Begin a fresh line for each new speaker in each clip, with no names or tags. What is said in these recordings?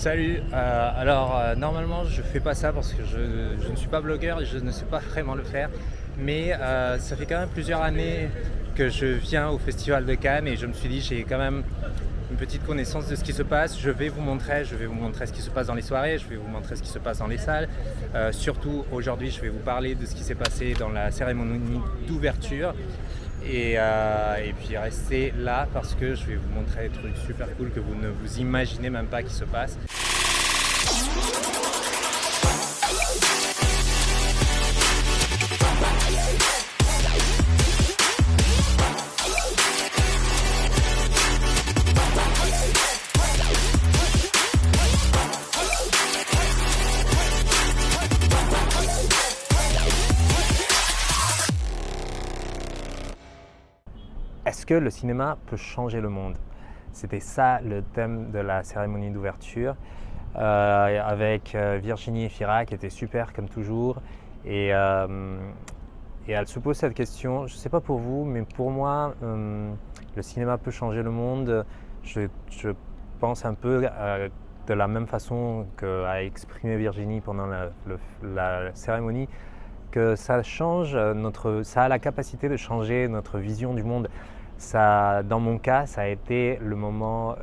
Salut, normalement je fais pas ça parce que je ne suis pas blogueur et je ne sais pas vraiment le faire, mais ça fait quand même plusieurs années que je viens au Festival de Cannes et je me suis dit j'ai quand même une petite connaissance de ce qui se passe. Je vais vous montrer ce qui se passe dans les soirées, je vais vous montrer ce qui se passe dans les salles. Surtout aujourd'hui je vais vous parler de ce qui s'est passé dans la cérémonie d'ouverture. Et puis restez là parce que je vais vous montrer des trucs super cool que vous ne vous imaginez même pas qui se passent. Est-ce que le cinéma peut changer le monde? C'était ça le thème de la cérémonie d'ouverture avec Virginie Efira qui était super comme toujours et elle se pose cette question. Je ne sais pas pour vous, mais pour moi, le cinéma peut changer le monde. Je pense un peu de la même façon qu'a exprimé Virginie pendant la cérémonie, que ça change ça a la capacité de changer notre vision du monde. Ça, dans mon cas, ça a été le moment,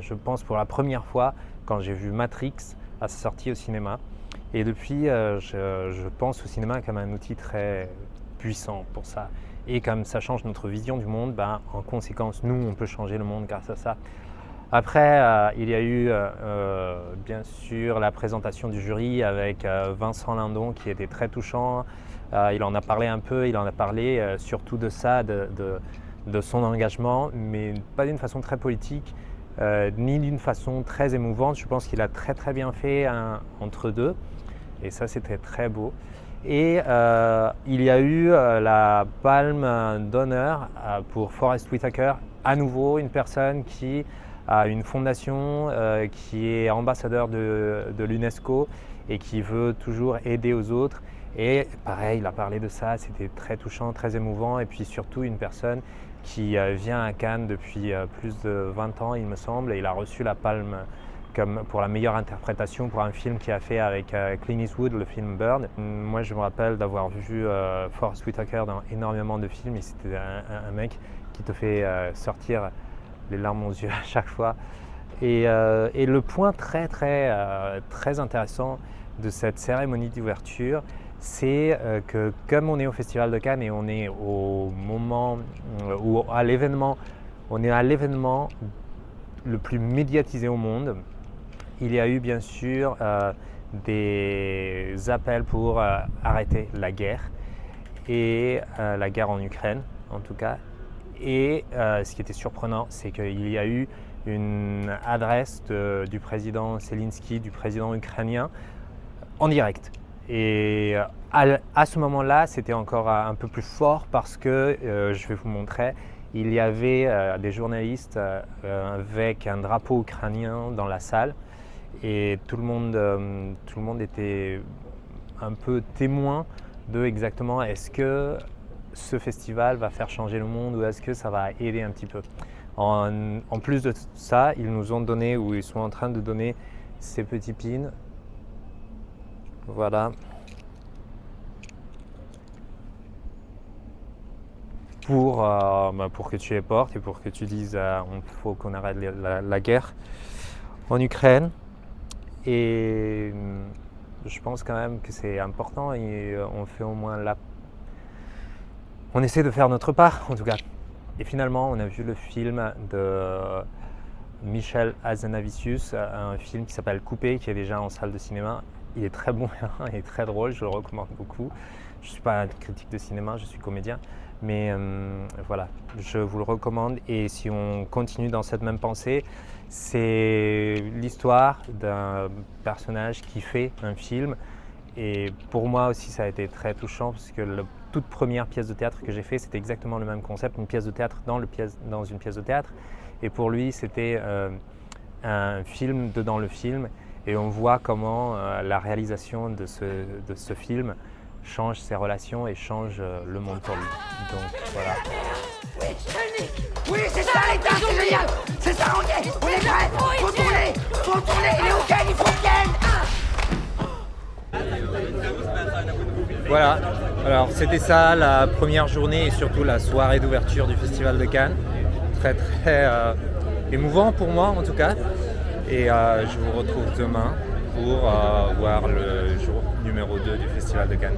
je pense pour la première fois, quand j'ai vu Matrix à sa sortie au cinéma. Et depuis, je pense au cinéma comme un outil très puissant pour ça. Et comme ça change notre vision du monde, en conséquence, nous, on peut changer le monde grâce à ça. Après, il y a eu bien sûr la présentation du jury avec Vincent Lindon qui était très touchant. Il en a parlé un peu, il en a parlé surtout de ça, de son engagement, mais pas d'une façon très politique, ni d'une façon très émouvante. Je pense qu'il a très très bien fait entre deux, et ça c'était très beau. Et il y a eu la palme d'honneur pour Forest Whitaker, à nouveau une personne qui a une fondation qui est ambassadeur de l'UNESCO et qui veut toujours aider aux autres. Et pareil, il a parlé de ça, c'était très touchant, très émouvant, et puis surtout une personne qui vient à Cannes depuis plus de 20 ans, il me semble, et il a reçu la palme comme pour la meilleure interprétation pour un film qu'il a fait avec Clint Eastwood, le film Bird. Moi, je me rappelle d'avoir vu Forest Whitaker dans énormément de films, et c'était un mec qui te fait sortir les larmes aux yeux à chaque fois. Et le point très intéressant de cette cérémonie d'ouverture, c'est que comme on est au Festival de Cannes et on est au moment ou à l'événement, on est à l'événement le plus médiatisé au monde, il y a eu bien sûr des appels pour arrêter la guerre et la guerre en Ukraine en tout cas. Et ce qui était surprenant, c'est qu'il y a eu une adresse du président Zelensky, du président ukrainien, en direct. Et à ce moment-là, c'était encore un peu plus fort parce que, je vais vous montrer, il y avait des journalistes avec un drapeau ukrainien dans la salle et tout le monde était un peu témoin de exactement est-ce que ce festival va faire changer le monde ou est-ce que ça va aider un petit peu. En plus de ça, ils nous ont donné, ou ils sont en train de donner ces petits pins. Voilà. Pour que tu les portes et pour que tu dises il faut qu'on arrête la guerre en Ukraine. Et je pense quand même que c'est important et on fait au moins on essaie de faire notre part en tout cas. Et finalement, on a vu le film de Michel Hazanavicius, un film qui s'appelle Coupé, qui est déjà en salle de cinéma. Il est très bon, il est très drôle, je le recommande beaucoup. Je ne suis pas un critique de cinéma, je suis comédien, mais voilà, je vous le recommande. Et si on continue dans cette même pensée, c'est l'histoire d'un personnage qui fait un film. Et pour moi aussi, ça a été très touchant parce que la toute première pièce de théâtre que j'ai fait, c'était exactement le même concept, une pièce de théâtre dans une pièce de théâtre. Et pour lui, c'était un film dedans le film. Et on voit comment la réalisation de ce film change ses relations et change le monde pour lui. Donc voilà.
Oui, c'est ça les gars, c'est génial. C'est ça, on y est, on est prêts. Faut tourner, il est au gagne.
Voilà, alors c'était ça la première journée et surtout la soirée d'ouverture du Festival de Cannes. Très très émouvant pour moi en tout cas. Et je vous retrouve demain pour voir le jour numéro 2 du Festival de Cannes.